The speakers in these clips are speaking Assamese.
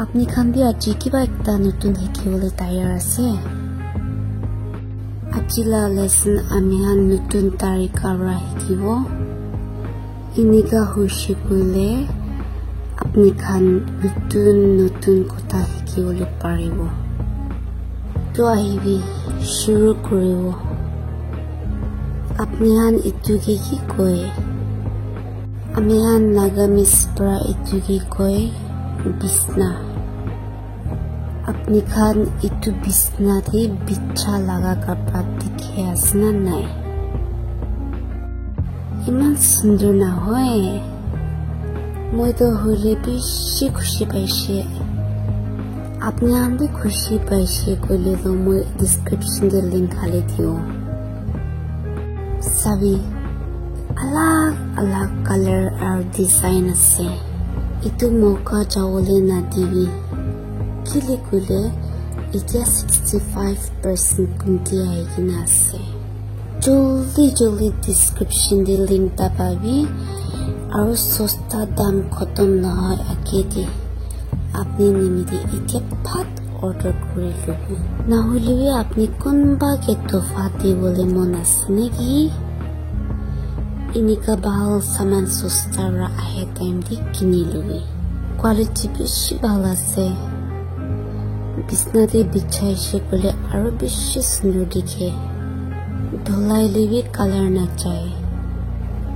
আপনি খান বি আজি কিবা একটা নতুন শিকিবলৈ তৈয়াৰ আছে আজিলা লেসন আমি নতুন তাৰিকাৰা শিকিব ইনিকা হৈছে কইলে আপনি খান নতুন কথা শিকিবলৈ পাৰিব তো আহিবি শুৰু কৰিব আপনি ইটুকে কি কয় আমি নাগামিজ পৰা ইটুকে কয় বিছনা আপনি খান ইটু বিছনা দি বিচ্ছা লাগা কাপড় দেখে আছে না নাই ইমান সুন্দর না হয় মই তো হলে বেশি খুশি পাইছে আপনি আমি খুশি পাইছে কইলে তো মই ডিসক্রিপশন দে লিংক খালি দিও সবই अलग अलग कलर और डिजाइन আছে ইটো মৌকা যাওলে না দিবি কিলে কইলে এটা 65% কুন্তি আইগিনা আছে জলদি ডিসক্রিপশন দে লিংক তা পাবি আর সস্তা দাম খতম না হয় আগে দি আপনি নিমিদি এটা ফাট অর্ডার করে লবি না হলে আপনি কোনবা কে তোফা দিবলে মন আছে নাকি इनिका बाल सामान सस्ता रा आहे टाइम दि किनि लुबे क्वालिटी बेसी ভাল আছে বিছনাতে বিছাইছে বলে আৰু বেছি সুন্দর দেখে ধলাই লিবি কালার না চাই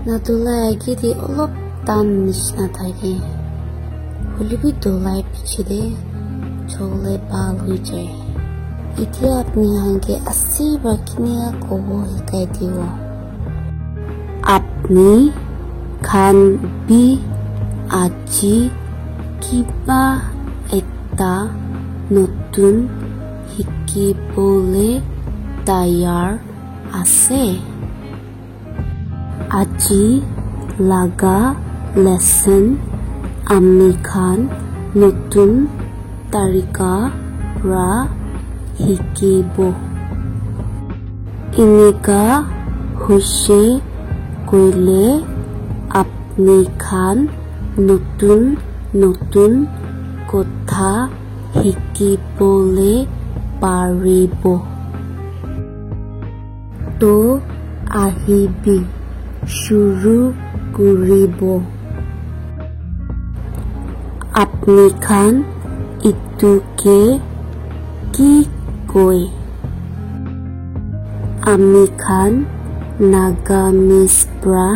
না ধলাই আগে দি অলপ টান নিচনা থাকে হলিবি ধলাই পিছলে চলে ভাল হৈ যায় এতিয়া আপনি হাঙ্গে আসি বা কিনিয়া কব শিকাই দিব আপনি খান বি আজি কিবা একটা নতুন শিকিবলে তৈয়াৰ আছে আজি লাগা লেসন আমি খান নতুন তাৰিকা ৰা শিকিব ইনিকা হৈছে কইলে আপনি খান নতুন কথা শিকিবলে পাৰিব তো আহিবি শুৰু কৰিব আপনি খান ইটুকে কি কয় আমি খান নাগামিজ পৰা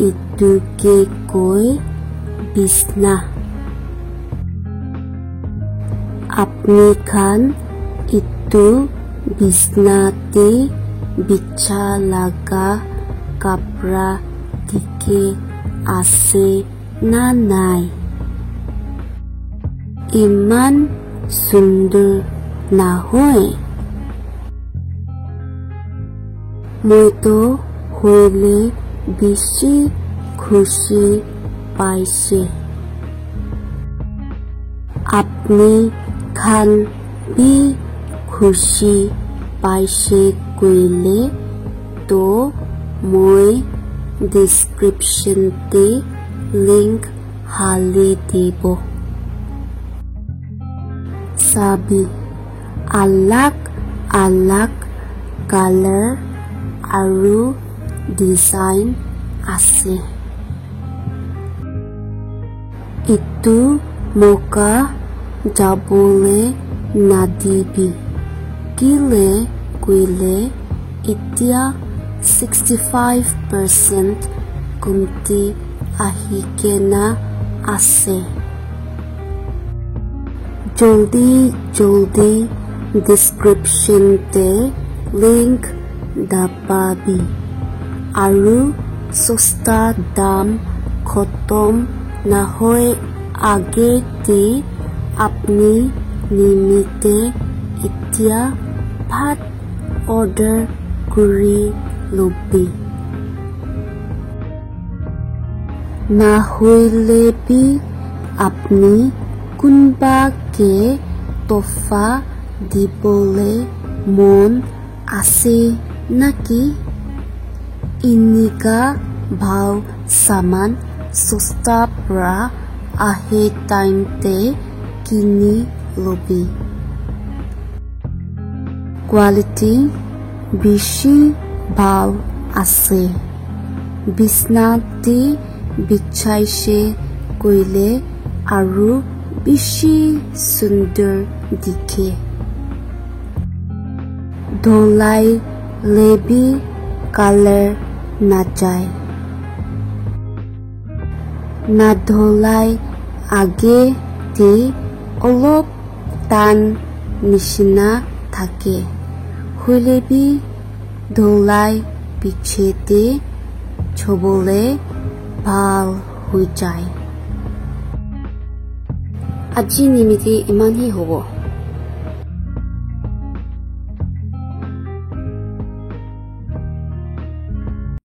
ইটুকে কয় বিছনা আপনি খান ইটু বিছনাতে বিছা লাগা কাপড়া দিকে আছে না নাই ইমান সুন্দর না হয় মই তো হইলে বেশি খুশি পাইছে আপনি খান বি খুশি পাইছে কইলে তো মই ডিসক্রিপশন তে লিংক হালি দিব সবই अलग अलग কালার আৰু ডিজাইন আছে ইটু মৌকা যাবলে নাদিবি কিলে কইলে এতিয়া 65% কমতি আহিকেনা আছে জলদি ডিসক্রিপশন তে লিংক দাপাবি আৰু সস্তা দাম খতম না হয় আগে দি আপনি নিমিতে এতিয়া ভাত অর্ডার কৰি লবি না হইলে বি আপনি কোনবাকে তোফা দিবলে মন আছে নাকি ইনিকা ভাল সামান সস্তা পৰা আহে টাইমতে কিনি লবি কোৱালিটি বেছি ভাল আছে বিছনাত দি বিছাইছে কইলে আৰু বেছি সুন্দৰ দিখে ধোলাই লেবি কালাৰ নাযায় না ধোলাই আগে দি অলপ টান নিচিনা থাকে হুলেবি ধোলাই পিছেতে ছবলে ভাল হৈ যায় আজি নিমিতি ইমানহে হ'ব